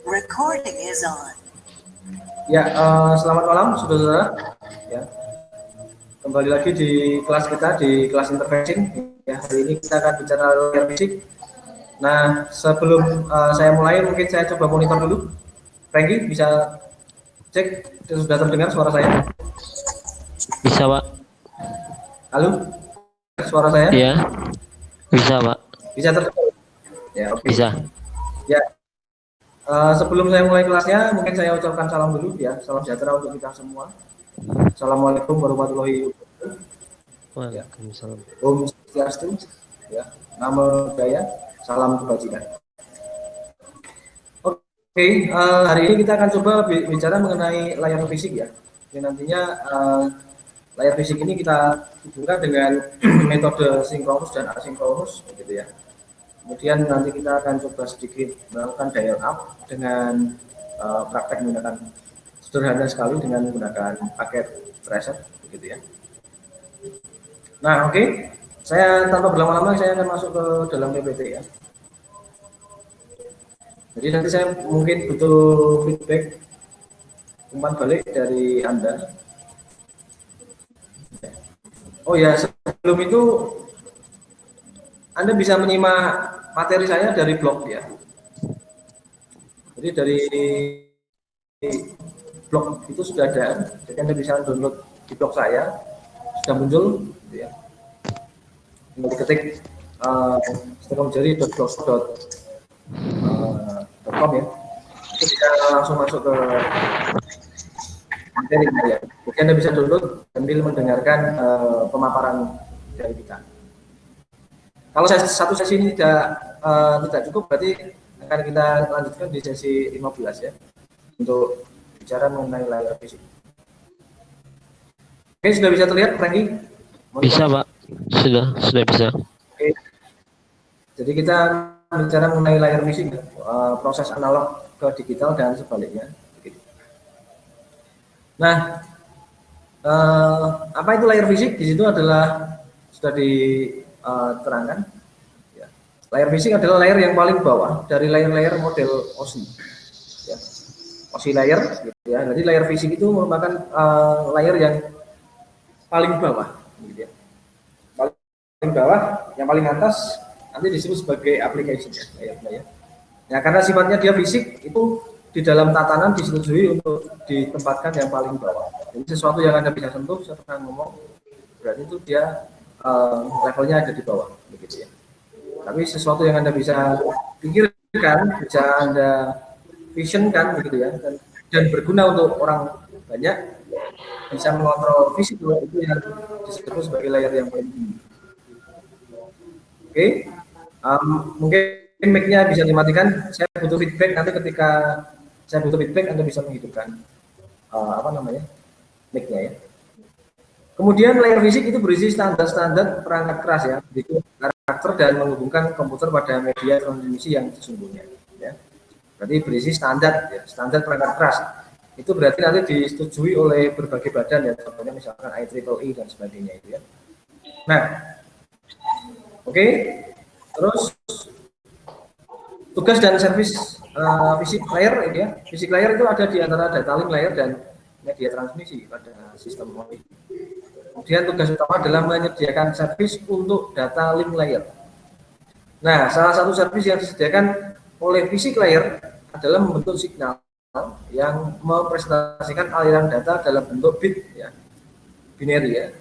Recording is on. Ya, selamat malam saudara-saudara. Ya, kembali lagi di kelas kita di kelas intervention. Ya, hari ini kita akan bicara layar fisik. Nah, sebelum saya mulai, mungkin saya coba monitor dulu. Franky bisa cek sudah terdengar suara saya? Bisa, Pak. Halo, suara saya? Iya, bisa, Pak. Bisa terdengar? Ya, oke. Bisa. Ya, sebelum saya mulai kelasnya, mungkin saya ucapkan salam dulu ya. Salam sejahtera untuk kita semua. Assalamualaikum warahmatullahi wabarakatuh. Ya. Waalaikumsalam. Om Swastiastu, ya, Namo Buddhaya, salam kebajikan. Oke, hari ini kita akan coba bicara mengenai layar fisik ya. Jadi nantinya layar fisik ini kita hubungkan dengan metode sinkronus dan asinkronus, gitu ya. Kemudian nanti kita akan coba sedikit melakukan dial up dengan praktek menggunakan sederhana sekali dengan menggunakan paket tracer, begitu ya. Nah, oke. Saya tanpa berlama-lama saya akan masuk ke dalam PPT ya. Jadi nanti saya mungkin butuh feedback umpan balik dari Anda. Oh ya, sebelum itu Anda bisa menyimak materi saya dari blog ya. Jadi dari blog itu sudah ada, jadi Anda bisa download di blog saya, sudah muncul, gitu ya. Tinggal diketik setengahjari.blogspot.com ya, itu bisa langsung masuk ke materi ya. Jadi Anda bisa download sambil mendengarkan pemaparan dari kita. Kalau satu sesi ini tidak cukup, berarti akan kita lanjutkan di sesi 15 ya, untuk bicara mengenai layar fisik. Oke, sudah bisa terlihat, Franky? Bisa, Pak. Sudah bisa. Oke. Jadi kita bicara mengenai layar fisik, proses analog ke digital dan sebaliknya. Nah, apa itu layar fisik? Di situ adalah sudah diterangkan. Ya. Layar fisik adalah layar yang paling bawah dari layar-layar model OSI. Ya. OSI layer, gitu ya. Jadi layar fisik itu merupakan layar yang paling bawah, gitu ya. Paling bawah, yang paling atas nanti disebut sebagai application ya. Ya, karena sifatnya dia fisik, itu di dalam tatanan disetujui untuk ditempatkan yang paling bawah. Jadi sesuatu yang Anda bisa sentuh, saya pernah ngomong, berarti itu dia levelnya ada di bawah, begitu ya. Tapi sesuatu yang Anda bisa pikirkan, bisa Anda visionkan, begitu ya, dan berguna untuk orang banyak, bisa mengontrol fisik itu yang disebut sebagai layar yang paling tinggi. Oke, mungkin mic-nya bisa dimatikan. Saya butuh feedback nanti ketika saya butuh feedback, Anda bisa menghidupkan mic-nya ya. Kemudian layar fisik itu berisi standar-standar perangkat keras ya, itu karakter dan menghubungkan komputer pada media transmisi yang sesungguhnya. Ya. Berarti berisi standar, ya, standar perangkat keras. Itu berarti nanti disetujui oleh berbagai badan ya, contohnya misalkan IEEE dan sebagainya itu ya. Nah, oke, terus tugas dan servis fisik layer ini ya. Fisik layer itu ada di antara data link layer dan media transmisi pada sistem OSI. Kemudian tugas utama adalah menyediakan servis untuk data link layer. Nah, salah satu servis yang disediakan oleh fisik layer adalah membentuk signal yang mempresentasikan aliran data dalam bentuk bit ya, binary ya,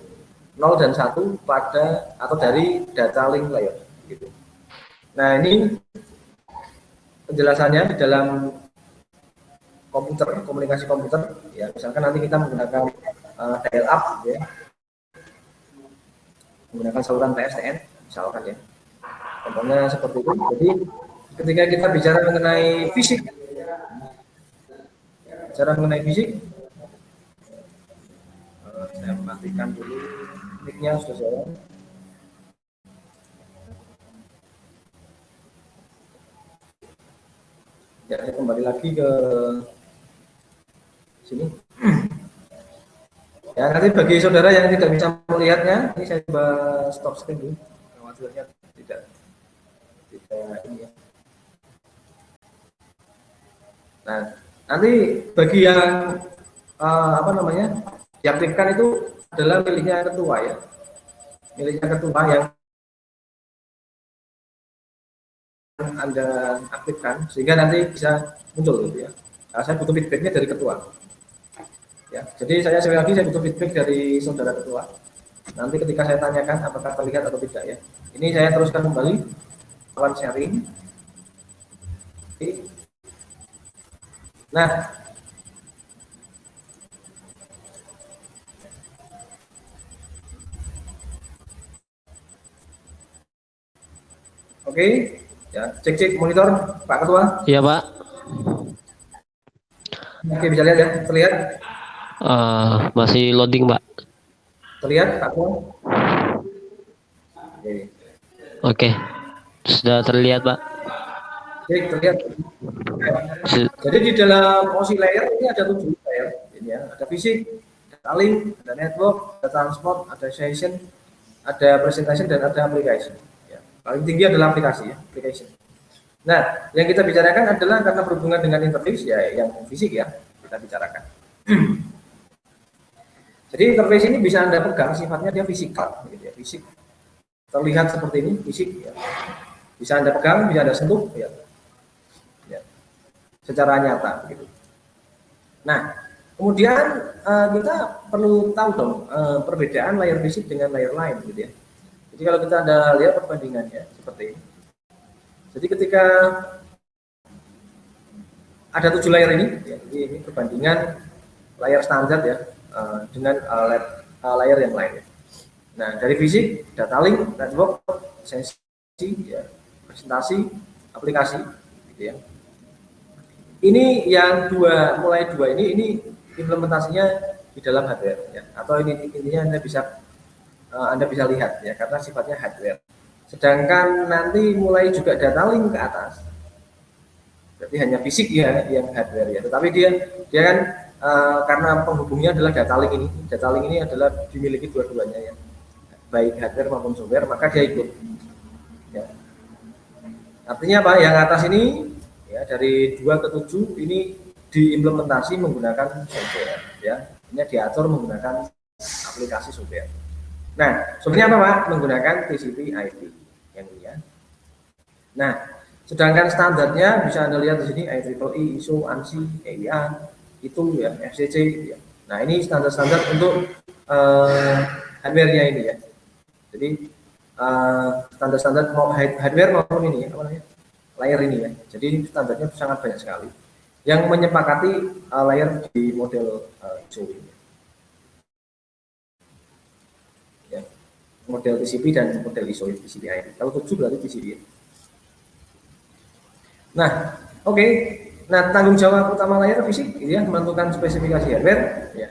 0 dan 1 pada atau dari data link layer gitu. Nah, ini penjelasannya di dalam komputer, komunikasi komputer ya, misalkan nanti kita menggunakan dial up ya, menggunakan saluran PSTN misalkan ya, contohnya seperti itu. Jadi ketika kita bicara mengenai fisik, saya matikan dulu mic-nya, sudah saya. Ya, saya kembali lagi ke sini. Ya, nanti bagi saudara yang tidak bisa melihatnya, ini saya coba stop screen dulu. Khawatirnya tidak ini ya. Nah, nanti bagi yang apa namanya diaktifkan itu adalah miliknya ketua ya, miliknya ketua yang Anda aktifkan sehingga nanti bisa muncul gitu ya. Nah, saya butuh feedbacknya dari ketua. Ya, jadi sekali lagi saya butuh feedback dari saudara ketua. Nanti ketika saya tanyakan apakah terlihat atau tidak ya. Ini saya teruskan kembali kawan sharing. Oke. Nah, oke, ya cek monitor Pak Ketua. Iya Pak. Oke, bisa lihat ya, terlihat. Masih loading Pak. Terlihat Pak Ketua. Oke. Oke, sudah terlihat Pak. Oke, terlihat. Jadi di dalam OSI layer ini ada 7 layer, ini ya. Ada fisik, ada link, ada network, ada transport, ada session, ada presentation dan ada application. Ya. Paling tinggi adalah aplikasi ya, application. Nah, yang kita bicarakan adalah karena berhubungan dengan interface ya, yang fisik ya kita bicarakan. Jadi interface ini bisa Anda pegang, sifatnya dia fisikal, gitu ya, fisik. Terlihat seperti ini, fisik ya. Bisa Anda pegang, bisa Anda sentuh ya. Ya. Secara nyata begitu. Nah, kemudian kita perlu tahu dong perbedaan layar fisik dengan layar lain gitu ya. Jadi kalau kita ada lihat perbandingannya seperti ini. Jadi ketika ada 7 layar ini, ya, jadi ini perbandingan layar standar ya dengan layar yang lain. Ya. Nah, dari fisik, data link, network, sesi, ya, presentasi, aplikasi, gitu ya. Ini yang mulai dua ini implementasinya di dalam hardware, ya. Atau ini intinya Anda bisa lihat ya, karena sifatnya hardware. Sedangkan nanti mulai juga data link ke atas, berarti hanya fisik ya yang hardware ya. Tetapi dia kan karena penghubungnya adalah data link ini. Data link ini adalah dimiliki dua-duanya ya, baik hardware maupun software, maka dia ikut. Ya. Artinya apa? Yang atas ini ya dari 2 ke 7 ini diimplementasi menggunakan software ya. Ini diatur menggunakan aplikasi software. Nah, softwarenya apa Pak? Menggunakan TCP/IP yang ini ya. Nah, sedangkan standarnya bisa Anda lihat di sini IEEE, ISO, ANSI, EIA, itu ya, FCC ya. Nah, ini standar-standar untuk hardware-nya ini ya. Jadi standar-standar hardware maupun ini apa namanya? Layar ini ya. Jadi standarnya sangat banyak sekali yang menyepakati layar di model ISO ini. Ya. Model TCP dan model ISO TCP/IP. Kalau 7 berarti TCP. Nah, oke. Nah, tanggung jawab utama layar fisik ya, menentukan spesifikasi hardware ya.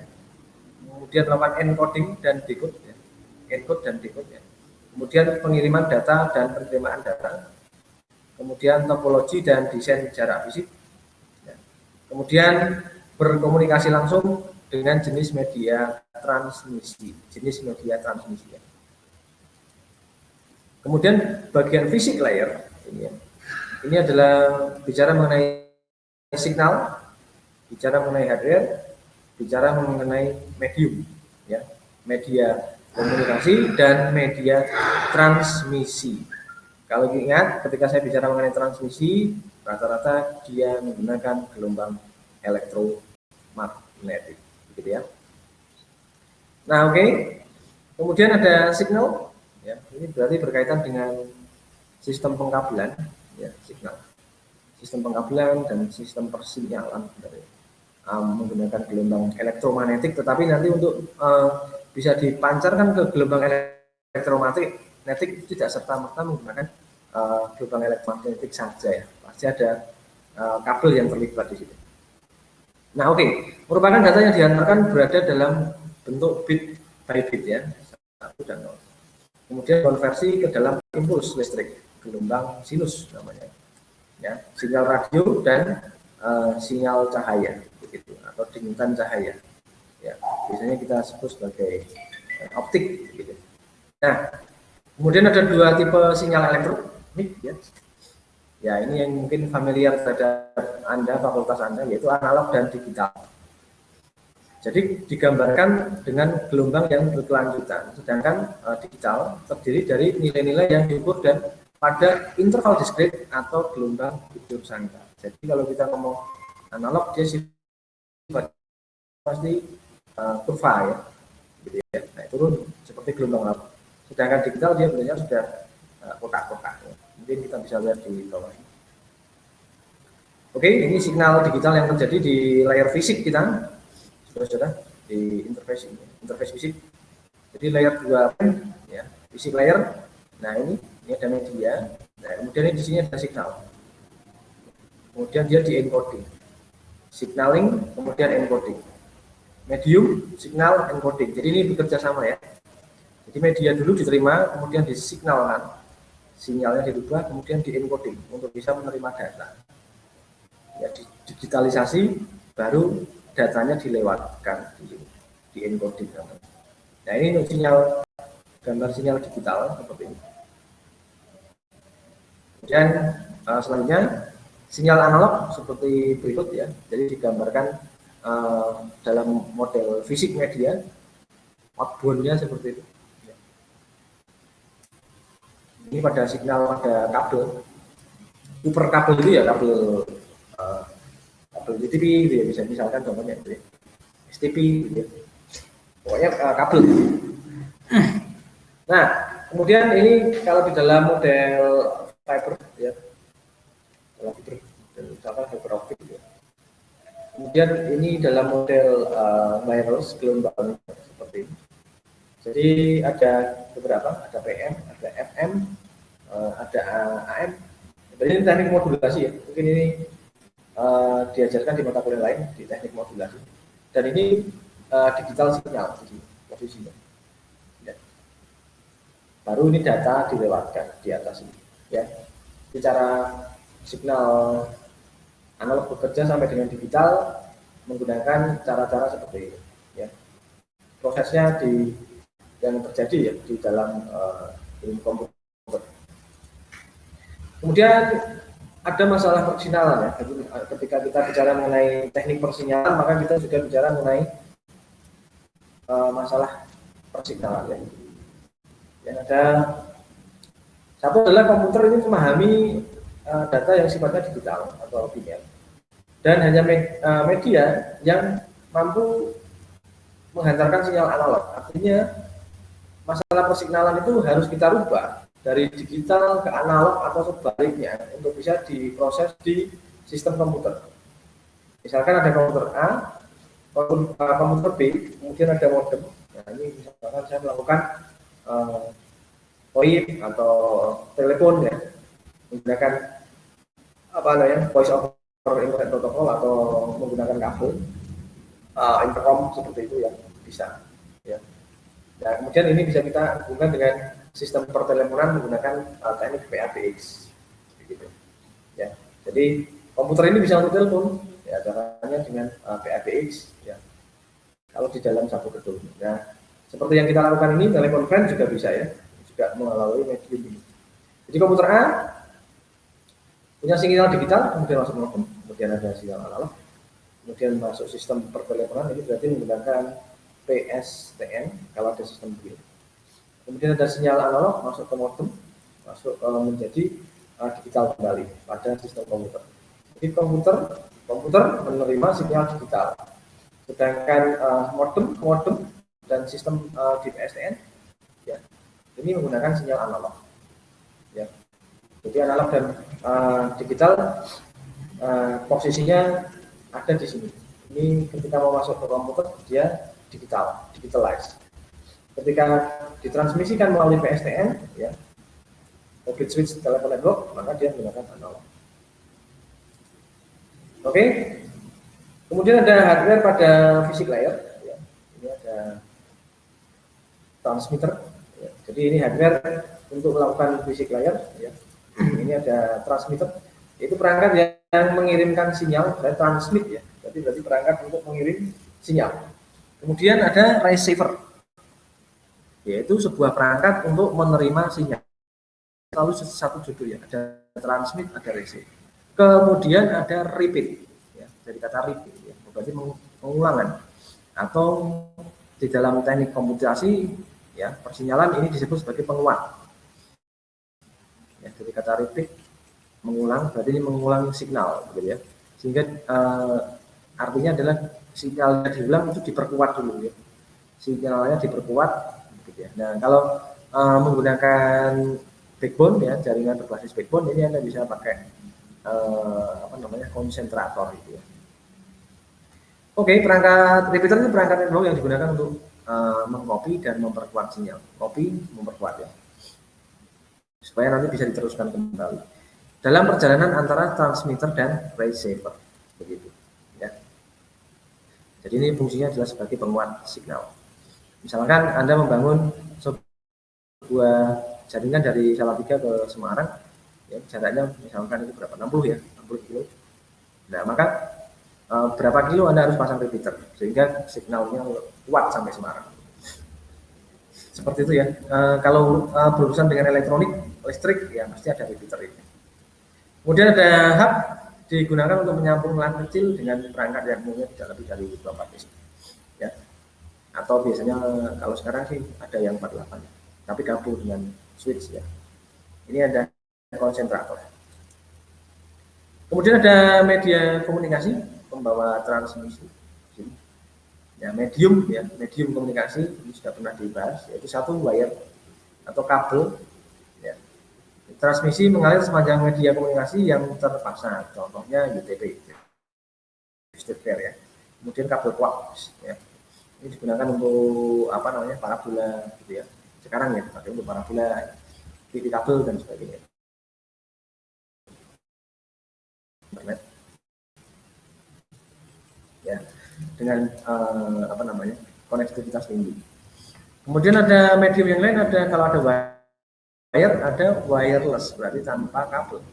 Kemudian melakukan encoding dan decode ya. Encode dan decode ya. Kemudian pengiriman data dan penerimaan data. Kemudian topologi dan desain jarak fisik. Ya. Kemudian berkomunikasi langsung dengan jenis media transmisi. Ya. Kemudian bagian fisik layer ini ya. Ini adalah bicara mengenai signal, bicara mengenai hardware, bicara mengenai medium, ya, media komunikasi dan media transmisi. Kalau ingat, ketika saya bicara mengenai transmisi, rata-rata dia menggunakan gelombang elektromagnetik, gitu ya. Nah, oke. Kemudian ada signal, ya, ini berarti berkaitan dengan sistem pengkabelan. Ya, signal, sistem pengkabelan dan sistem persinyalan dari menggunakan gelombang elektromagnetik, tetapi nanti untuk bisa dipancarkan ke gelombang elektromagnetik itu tidak serta-merta menggunakan gelombang elektromagnetik saja ya, pasti ada kabel yang terlibat di situ. Nah, oke. Merupakan data yang diantarkan berada dalam bentuk bit by bit ya, 1 dan 0. Kemudian konversi ke dalam impuls listrik, gelombang sinus namanya ya, sinyal radio dan sinyal cahaya begitu, atau dingitan cahaya ya, biasanya kita sebut sebagai optik gitu. Nah, kemudian ada 2 tipe sinyal elektronik ya, Ya, ini yang mungkin familiar terhadap Anda, fakultas Anda, yaitu analog dan digital. Jadi digambarkan dengan gelombang yang berkelanjutan, sedangkan digital terdiri dari nilai-nilai yang diukur dan pada interval diskrit atau gelombang hidup sangka. Jadi kalau kita ngomong analog, dia pasti kurva ya, gitu ya. Nah, turun seperti gelombang laut. Sedangkan digital dia bentuknya sudah kotak-kotak. Ya. Mungkin kita bisa lihat di bawah ini. Oke, ini signal digital yang terjadi di layar fisik kita, saudara-saudara, di interface fisik. Jadi layer 2 ya, fisik layer. Nah, ini ada media. Nah, kemudian di sini ada signal. Kemudian dia di encoding. Signaling, kemudian encoding. Medium, signal, encoding. Jadi ini bekerja sama ya. Jadi media dulu diterima, kemudian disignalkan. Sinyalnya dirubah, kemudian di encoding untuk bisa menerima data. Ya, digitalisasi, baru datanya dilewatkan di encoding. Nah, ini sinyal, gambar sinyal digital seperti ini. Kemudian selanjutnya sinyal analog seperti berikut ya. Jadi digambarkan dalam model fisik media, outbound-nya seperti itu. Ini pada signal pada kabel, super kabel itu ya, kabel TV gitu ya, bisa misalkan contohnya itu ya, STP gitu ya. Pokoknya kabel. Nah, kemudian ini kalau di dalam model fiber ya, misalkan fiber optik ya. Kemudian ini dalam model wireless gelombang seperti ini. Jadi ada beberapa, ada PM, ada FM, ada AM. Jadi ini teknik modulasi ya. Mungkin ini diajarkan di mata kuliah lain di teknik modulasi. Dan ini digital signal posisinya. Ya. Baru ini data dilewatkan di atas ini. Ya. Secara signal analog bekerja sampai dengan digital menggunakan cara-cara seperti ini. Ya. Prosesnya yang terjadi ya di dalam komputer. Kemudian ada masalah persignalan ya. Jadi, ketika kita bicara mengenai teknik persignalan, maka kita juga bicara mengenai masalah persignalan ya. Yang ada satu adalah komputer ini memahami data yang sifatnya digital atau biner, dan hanya media yang mampu menghantarkan sinyal analog. Artinya masalah persignalan itu harus kita rubah dari digital ke analog atau sebaliknya untuk bisa diproses di sistem komputer. Misalkan ada komputer A, komputer B, kemudian ada modem. Nah, ini misalkan saya melakukan VoIP atau telepon ya, menggunakan apa namanya voice over internet protocol atau menggunakan kabel intercom seperti itu ya, bisa ya. Nah, kemudian ini bisa kita hubungkan dengan sistem perteleponan menggunakan teknik PABX begitu ya. Jadi komputer ini bisa untuk telepon ya, caranya dengan PABX ya, kalau di dalam satu gedung. Nah, seperti yang kita lakukan ini, telekonferensi juga bisa ya, juga melalui medium ini. Jadi komputer A punya sinyal digital, kemudian masuk modem, kemudian ada sinyal analog, kemudian masuk sistem perteleponan. Ini berarti menggunakan PSTN kalau ada sistem begini. Kemudian ada sinyal analog masuk ke modem, masuk menjadi digital kembali pada sistem komputer. Jadi komputer menerima sinyal digital, sedangkan modem dan sistem di PSTN ya, ini menggunakan sinyal analog ya. Jadi analog dan digital posisinya ada di sini. Ini ketika mau masuk ke komputer dia digitalize. Ketika ditransmisikan melalui PSTN ya, bit switch telepon network, maka dia menggunakan analog. Oke. Kemudian ada hardware pada fisik layer ya. Ini ada transmitter ya. Jadi ini hardware untuk melakukan fisik layer ya. Ini ada transmitter, itu perangkat yang mengirimkan sinyal dan transmit ya. Jadi berarti perangkat untuk mengirim sinyal. Kemudian ada receiver, yaitu sebuah perangkat untuk menerima sinyal. selalu satu judul ya, ada transmit, ada receive. Kemudian ada repeat, ya, dari kata repeat, ya, berarti pengulangan. Atau di dalam teknik komputasi, ya, persinyalan ini disebut sebagai penguat. Ya, dari kata repeat, mengulang, berarti ini mengulang signal, gitu ya. Sehingga artinya adalah sinyalnya diulang itu diperkuat dulu, ya. Sinyalnya diperkuat, gitu ya. Nah, kalau menggunakan backbone, ya, jaringan berbasis backbone, ini Anda bisa pakai konsentrator, gitu ya. Oke, perangkat repeater itu perangkat analog yang digunakan untuk mengcopy dan memperkuat sinyal. Copy, memperkuat, ya, supaya nanti bisa diteruskan kembali dalam perjalanan antara transmitter dan receiver, begitu, ya. Jadi ini fungsinya adalah sebagai penguat signal. Misalkan Anda membangun sebuah jaringan dari Salatiga ke Semarang, ya, jaraknya misalkan itu berapa, 60 ya, 60 kilo. Nah, maka berapa kilo Anda harus pasang repeater sehingga signalnya kuat sampai Semarang. Seperti itu ya. Kalau berurusan dengan elektronik, listrik, ya pasti ada repeater ini. Kemudian ada hub, digunakan untuk menyambung LAN kecil dengan perangkat yang umumnya tidak lebih dari 24 bit. Ya. Atau biasanya kalau sekarang sih ada yang 48, tapi gabung dengan switch, ya. Ini ada konsentrator. Kemudian ada media komunikasi, pembawa transmisi. Ya, medium komunikasi ini sudah pernah dibahas, yaitu satu wire atau kabel, ya. Transmisi mengalir sepanjang media komunikasi yang terpasang, contohnya UTP, Twisted pair, ya. Kemudian kabel coax, ya. Ini digunakan untuk parabola, gitu ya. Sekarang ya dipakai untuk parabola, TV kabel dan sebagainya. Internet, ya, dengan konektivitas tinggi. Kemudian ada medium yang lain, ada kalau ada wire, ada wireless, berarti tanpa kabel,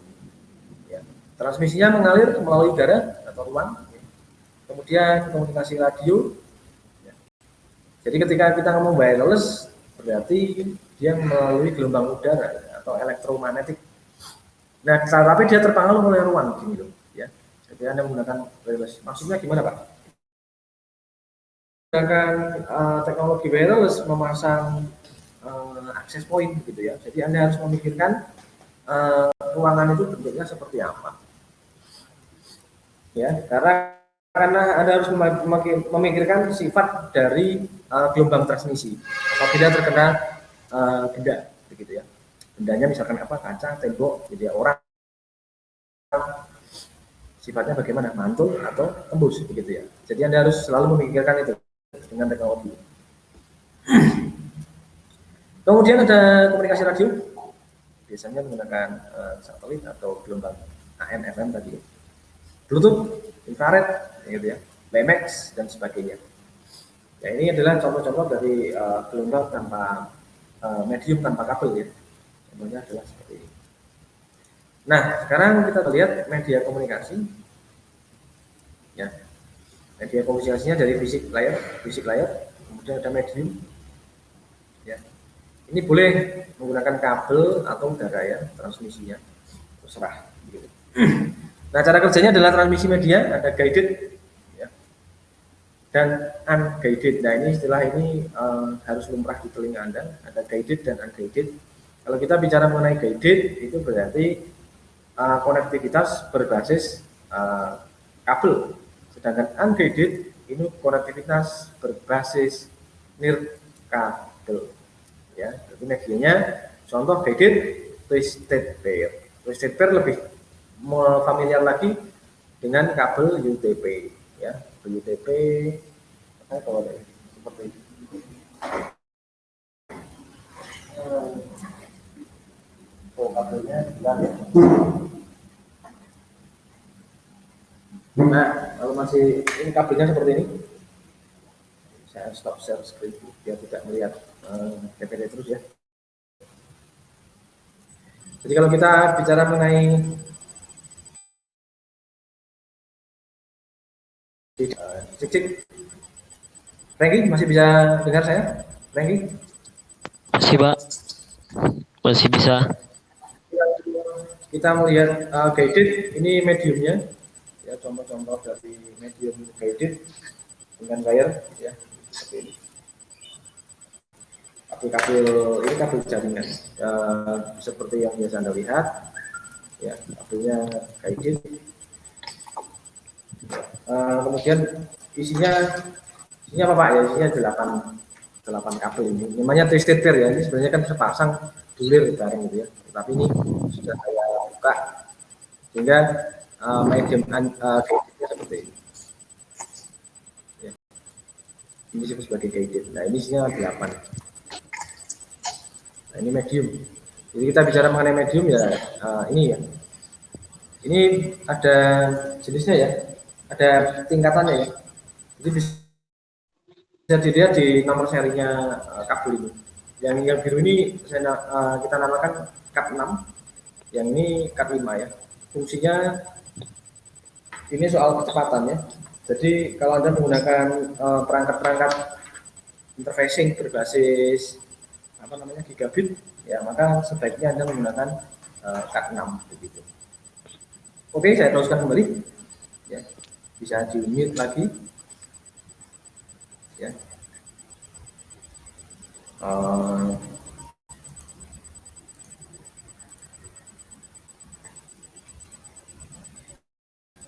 ya. Transmisinya mengalir melalui udara atau ruang, ya. Kemudian komunikasi radio, ya. Jadi ketika kita ngomong wireless, berarti dia melalui gelombang udara atau elektromagnetik. Nah, tapi dia terpengaruh oleh ruang, gini loh, ya. Jadi Anda menggunakan wireless. Maksudnya gimana, Pak? Menggunakan teknologi wireless memasang akses point, gitu ya. Jadi Anda harus memikirkan ruangan itu bentuknya seperti apa, ya. Karena Anda harus memikirkan sifat dari gelombang transmisi apabila terkena benda, begitu ya. Bendanya misalkan apa, kaca, tembok, gitu ya, orang, sifatnya bagaimana, mantul atau tembus, begitu ya. Jadi Anda harus selalu memikirkan itu dengan teknologi. Kemudian ada komunikasi radio, biasanya menggunakan satelit atau gelombang AM, FM tadi, Bluetooth, infrared, gitu ya, WiMAX dan sebagainya. Ya, ini adalah contoh-contoh dari gelombang tanpa medium tanpa kabel, ya. Contohnya adalah seperti ini. Nah, sekarang kita lihat media komunikasi, ya. Media komunikasinya dari fisik layar, kemudian ada medium, ya. Ini boleh menggunakan kabel atau udara, ya, transmisinya, terserah, gitu. Nah, cara kerjanya adalah transmisi media, ada guided, ya, dan unguided. Nah, ini istilah ini harus lumrah di telinga Anda, ada guided dan unguided. Kalau kita bicara mengenai guided, itu berarti konektivitas berbasis kabel. Sedangkan unguided ini konektivitas berbasis nirkabel, ya. Jadi medianya, contoh guided, twisted pair. Twisted pair lebih familiar lagi dengan kabel UTP, ya. UTP kalau seperti ini. Kabelnya bulan, ya. Nah, kalau masih ini kabelnya seperti ini, saya stop share screen biar tidak melihat PPT terus, ya. Jadi kalau kita bicara mengenai cek, Renggi masih bisa dengar saya, Renggi? Masih, Pak. Masih bisa. kita melihat guided, ini mediumnya, ya contoh-contoh dari medium guided dengan wire, ya seperti ini. Kabel ini kabel jaringan, seperti yang biasa Anda lihat, ya kabelnya guided. Kemudian isinya apa Pak ya? Isinya 8 kabel ini. Namanya twisted pair ya. Ini sebenarnya kan sepasang dulir bareng gitu ya. Tapi ini sudah saya buka sehingga medium guidednya seperti ini. Ya. Ini disebut sebagai guided. Nah ini isinya 8. Nah ini medium. Jadi kita bicara mengenai medium ya, ini ya. Ini ada jenisnya ya, ada tingkatannya ya. Jadi bisa dilihat di nomor serinya kabel ini. Yang biru ini kita namakan cat 6, yang ini cat 5 ya. Fungsinya ini soal kecepatan ya. Jadi kalau Anda menggunakan perangkat-perangkat interfacing berbasis gigabit ya, maka sebaiknya Anda menggunakan cat 6 begitu. Oke, saya teruskan kembali ya. Bisa di-mute lagi ya.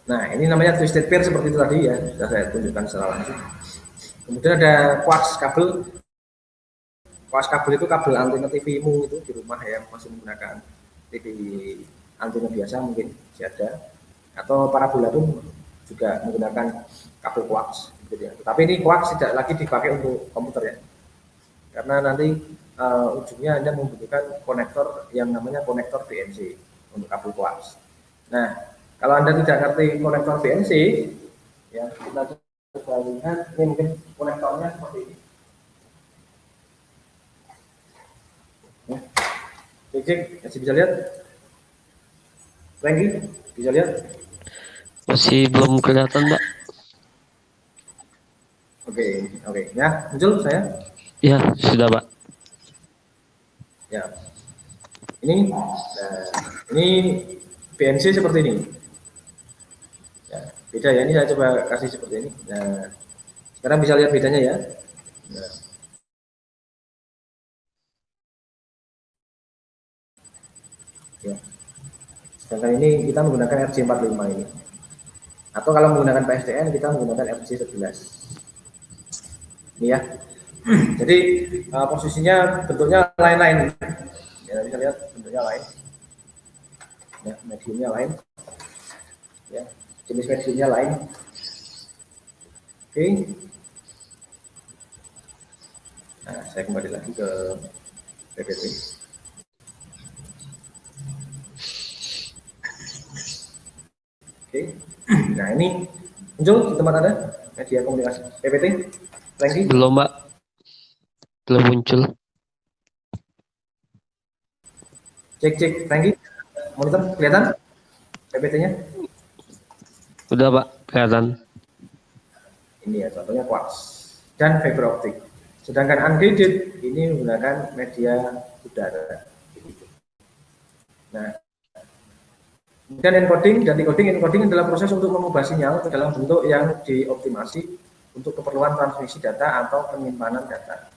Nah, ini namanya twisted pair seperti itu tadi ya, sudah saya tunjukkan secara langsung. Kemudian ada quartz kabel. Quartz kabel itu kabel antena TV-mu itu di rumah ya, masih menggunakan TV antena biasa mungkin masih ada, atau parabola pun juga menggunakan kabel quartz gitu ya. Tapi ini quartz tidak lagi dipakai untuk komputer ya, karena nanti ujungnya Anda membutuhkan konektor yang namanya konektor BNC untuk kabel quartz. Nah, kalau Anda tidak ngerti konektor BNC, ya kita coba lihat, ini mungkin konektornya seperti ini. Ya. Cek, masih bisa lihat? Lagi, bisa lihat? Masih belum kelihatan, Pak. Oke. Ya, muncul saya? Ya, sudah, Pak. Ya. Ini BNC seperti ini. Ya, beda ya, ini saya coba kasih seperti ini. Nah, sekarang bisa lihat bedanya ya. Nah. Ya. Sedangkan ini kita menggunakan RJ45 ini. Atau kalau menggunakan PSTN kita menggunakan RJ11. Ini ya. Jadi posisinya bentuknya lain-lain. Ya, bisa lihat bentuknya lain. Ya, mediumnya lain. Ya, jenis mediumnya lain. Oke. Nah, saya kembali lagi ke PPT. Oke. Nah, ini muncul di tempat Anda media komunikasi PPT. Lagi? Belum, Pak. Belum muncul. Cek lagi. Monitor kelihatan PPT-nya? Udah, Pak. Kelihatan. Ini ya contohnya quartz dan fiber optik. Sedangkan unguided ini menggunakan media udara. Nah, kemudian encoding dan decoding. Encoding adalah proses untuk mengubah sinyal ke dalam bentuk yang dioptimasi untuk keperluan transmisi data atau penyimpanan data.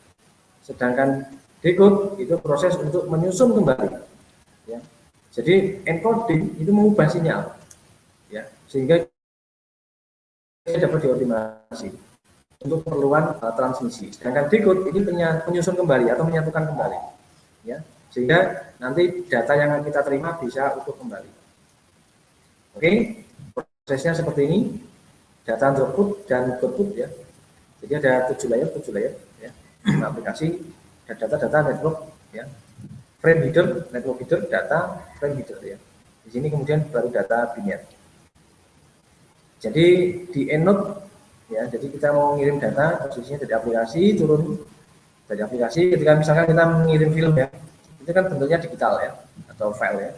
Sedangkan decode itu proses untuk menyusun kembali. Ya. Jadi encoding itu mengubah sinyal, ya, sehingga dapat dioptimasi untuk keperluan transmisi. Sedangkan decode ini menyusun kembali atau menyatukan kembali, ya, sehingga nanti data yang kita terima bisa utuh kembali. Oke, prosesnya seperti ini, data throughput dan output ya. Jadi ada 7 layer ya. Aplikasi data network ya. Frame header, network header, data, frame header ya. Di sini kemudian baru data biner. Jadi di EndNote ya, jadi kita mau ngirim data posisinya dari aplikasi turun dari aplikasi. Ketika misalkan kita mengirim film ya, itu kan bentuknya digital ya atau file ya.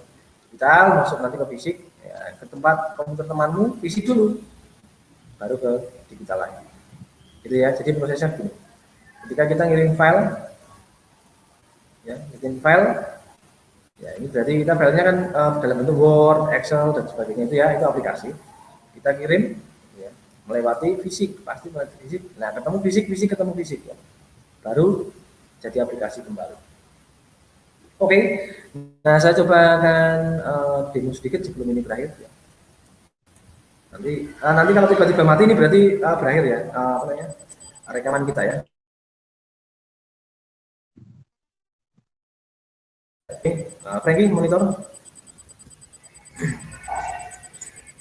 Digital masuk nanti ke fisik ya, ke tempat komputer temanmu, fisik dulu, baru ke digital lagi. Gitu ya. Jadi prosesnya begini. Ketika kita ngirim file, ya, ngirim file Ya, ini berarti kita filenya kan dalam bentuk Word, Excel dan sebagainya itu ya, itu aplikasi. Kita kirim ya, melewati fisik, pasti melewati fisik. Nah, ketemu fisik, ketemu fisik ya. Baru jadi aplikasi kembali. Oke. Nah, saya coba akan demo sedikit sebelum ini berakhir ya. Nanti kalau tiba-tiba mati ini berarti berakhir ya, apa namanya? Rekaman kita ya. Oke, Frankie monitor.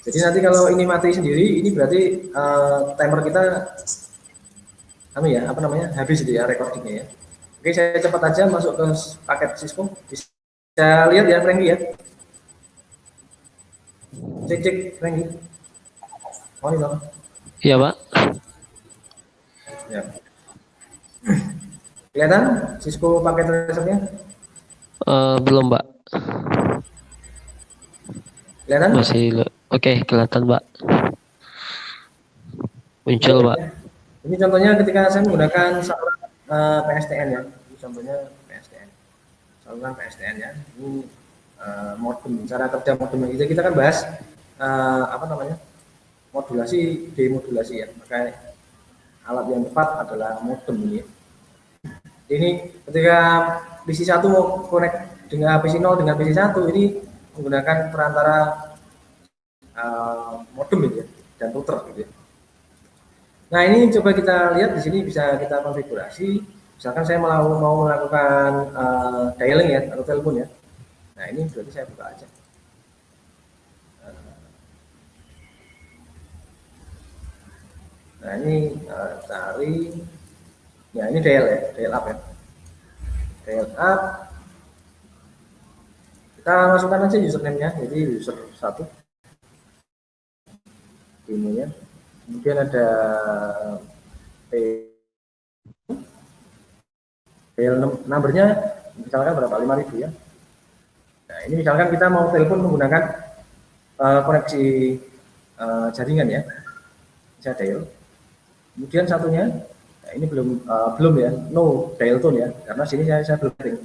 Jadi nanti kalau ini mati sendiri, ini berarti timer kita, apa namanya, habis itu ya recordingnya ya. Oke, saya cepat aja masuk ke paket Cisco. Bisa lihat ya Frankie ya. Cek Frankie. Monitor. Iya Pak. Ya. Kelihatan Cisco paket tracernya? Belum Pak. Kelihatan? Oke, kelihatan Pak. Muncul Pak. Ini contohnya ketika saya menggunakan saluran PSTN ya. Ini contohnya PSTN. Saluran PSTN ya. Ini modem, cara kerja modem kita kan bahas apa namanya? Modulasi, demodulasi ya. Maka alat yang tepat adalah modem ini. Ini ketika PC1 mau connect dengan PC0 dengan PC1 ini menggunakan perantara modem gitu ya, dan router gitu ya. Nah, ini coba kita lihat di sini bisa kita konfigurasi. Misalkan saya mau melakukan dialing ya atau telepon ya. Nah, ini berarti saya buka aja. Nah, ini cari. Ya, ini dial ya, dial up ya. Dial up. Kita masukkan aja username-nya, jadi user 1. Ininya. Kemudian ada dial numbernya misalkan berapa? 5.000 ya. Nah, ini misalkan kita mau telepon menggunakan koneksi jaringan ya. Saya dial. Kemudian satunya, nah ini belum ya, no dial tone ya, karena sini saya belum setting.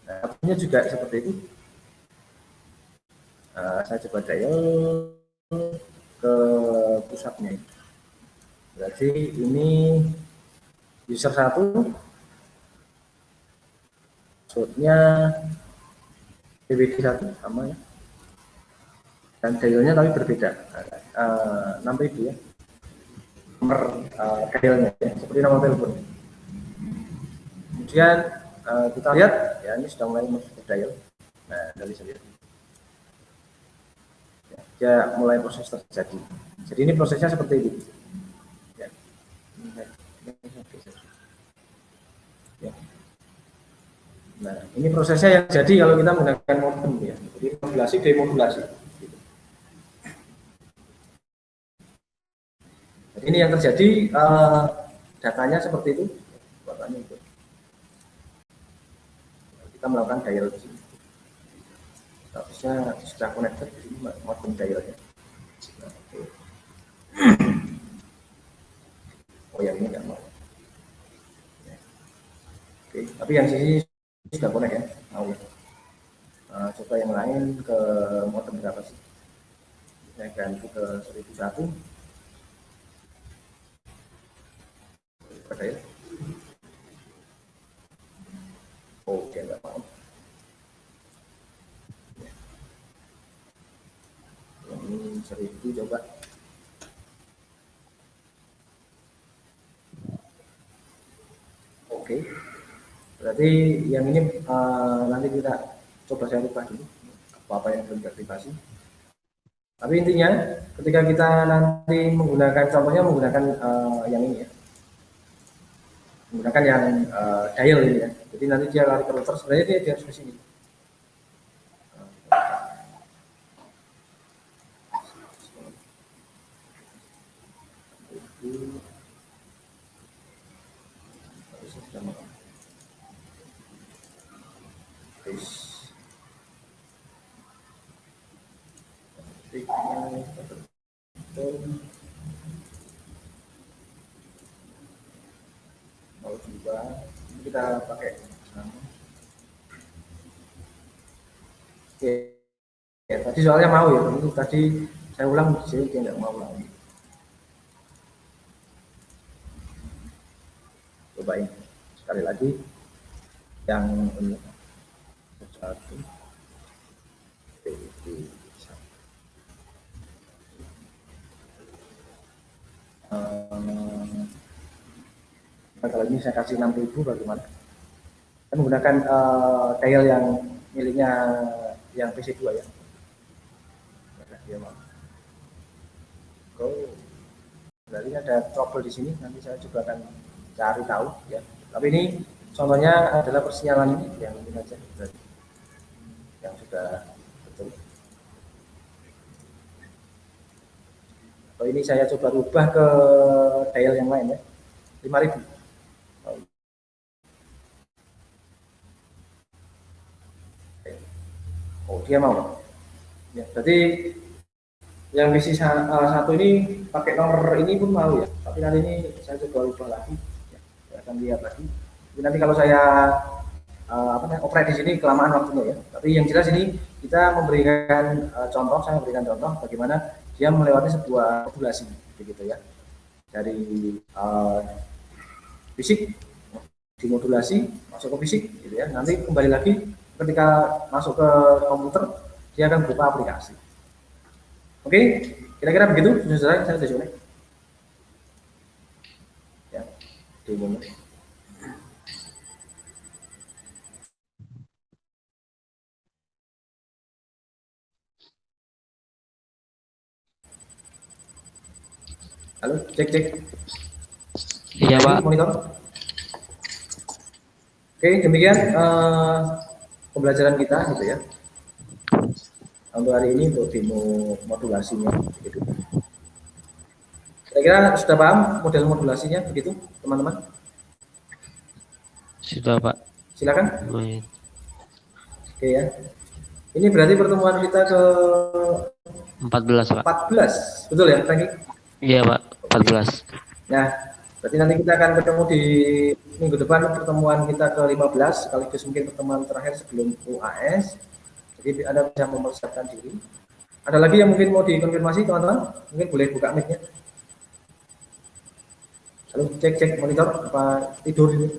Nah, satunya juga seperti itu. Saya coba dial ke pusatnya. Berarti ini user 1, passwordnya PWD1 sama ya. Dan dialnya tapi berbeda, 6.000 ya. Nomor dialnya ya, seperti nomor telepon. Kemudian kita lihat ya, ini sudah mulai masuk ke dial. Nah, dari sini ya, mulai proses terjadi. Jadi ini prosesnya seperti ini. Ya. Ya. Nah, ini prosesnya yang jadi kalau kita menggunakan modem ya. Jadi modulasi, demodulasi. Jadi ini yang terjadi datanya seperti itu. Datanya itu. Kita melakukan dial di sini. Statusnya sudah connected, jadi modem dialnya. Oh yang ini nggak mau. Oke, tapi yang sini sudah connect ya, mau ya. Coba yang lain ke modem berapa sih? Saya ganti ke 1001. Ada ya? Oke, nggak mau. Yang ini 1000 coba. Oke. Berarti yang ini nanti kita coba saya ubah dulu apa yang belum teraktifasi. Tapi intinya ketika kita nanti menggunakan, contohnya menggunakan yang ini ya, menggunakan yang dial ini ya. Jadi nanti dia lari ke router, sebenarnya dia harus ke sini. Mau juga kita pakai Ya, ya, tadi soalnya mau ya, itu tadi saya ulang, jadi dia nggak mau lagi. Cobain sekali lagi yang ini satu. Kalau ini saya kasih 6.000 bagaimana? Saya menggunakan dial yang miliknya yang PC2 ya. Dia mau. Oh, berarti ada trouble di sini. Nanti saya juga akan cari tahu ya. Tapi ini contohnya adalah persinyalan ini yang ini aja berarti yang sudah betul. Kalau ini saya coba rubah ke dial yang lain ya. 5.000. Oh, dia mau. Ya, berarti yang misi satu ini pakai nomor ini pun mau ya. Tapi nanti ini saya coba ubah lagi. Ya, saya akan lihat lagi. Jadi nanti kalau saya operate di sini kelamaan waktunya ya. Tapi yang jelas ini kita memberikan contoh, saya memberikan contoh bagaimana dia melewati sebuah modulasi, begitu ya. Dari fisik dimodulasi masuk ke fisik, gitu ya. Nanti kembali lagi ketika masuk ke komputer dia akan berupa aplikasi. Oke, kira-kira begitu. Sudah saya sudah selesai. Ya, demonya. Halo, cek cek. Iya, Jadi Pak. monitor. Oke, demikian pembelajaran kita gitu ya. Untuk hari ini untuk demo modulasinya begitu. Kira-kira sudah paham model modulasinya begitu, teman-teman? Sudah, Pak. Silakan. Main. Oke ya. Ini berarti pertemuan kita ke 14, Pak. 14, betul ya, Franky? Iya, Pak. 14. Nah, berarti nanti kita akan ketemu di minggu depan pertemuan kita ke 15, sekaligus mungkin pertemuan terakhir sebelum UAS. Jadi Anda bisa mempersiapkan diri. Ada lagi yang mungkin mau dikonfirmasi teman-teman? Mungkin boleh buka mic-nya. Halo, cek cek monitor apa tidur ini?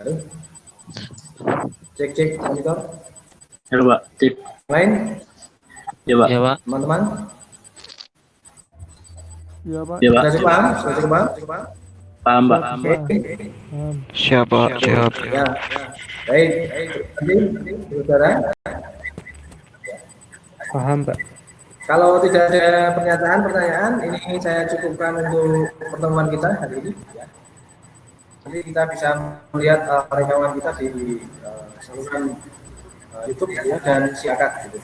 Halo, cek cek monitor. Halo Pak, cek. Lain, Ya Pak. Iya, Pak. teman-teman. Iya Pak. Ya Pak. Sudah cukup paham? Sudah cukup paham? Paham Pak. Oke. Siap, Pak. Siap. Ya, baik. Nanti, saudara. Paham Pak. Kalau tidak ada pertanyaan, ini saya cukupkan untuk pertemuan kita hari ini. Ya. Nanti kita bisa melihat rekaman kita di saluran YouTube ya, dan siakan. Gitu.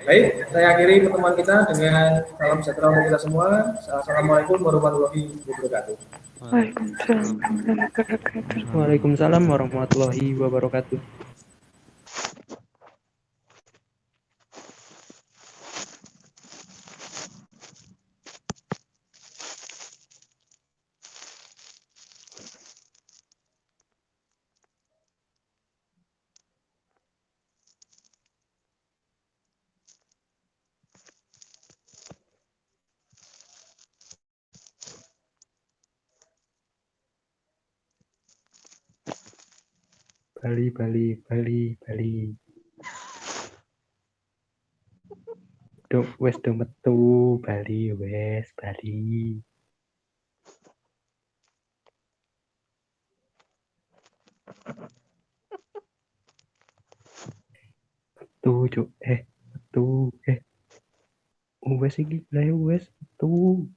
Baik, saya akhiri pertemuan kita dengan salam sejahtera untuk kita semua. Assalamualaikum warahmatullahi wabarakatuh. Waalaikumsalam warahmatullahi wabarakatuh. Bali, Bali, Bali, Bali. Wes do metu Bali, wes Bali. Metu cuk, metu wes iki, lah wes metu.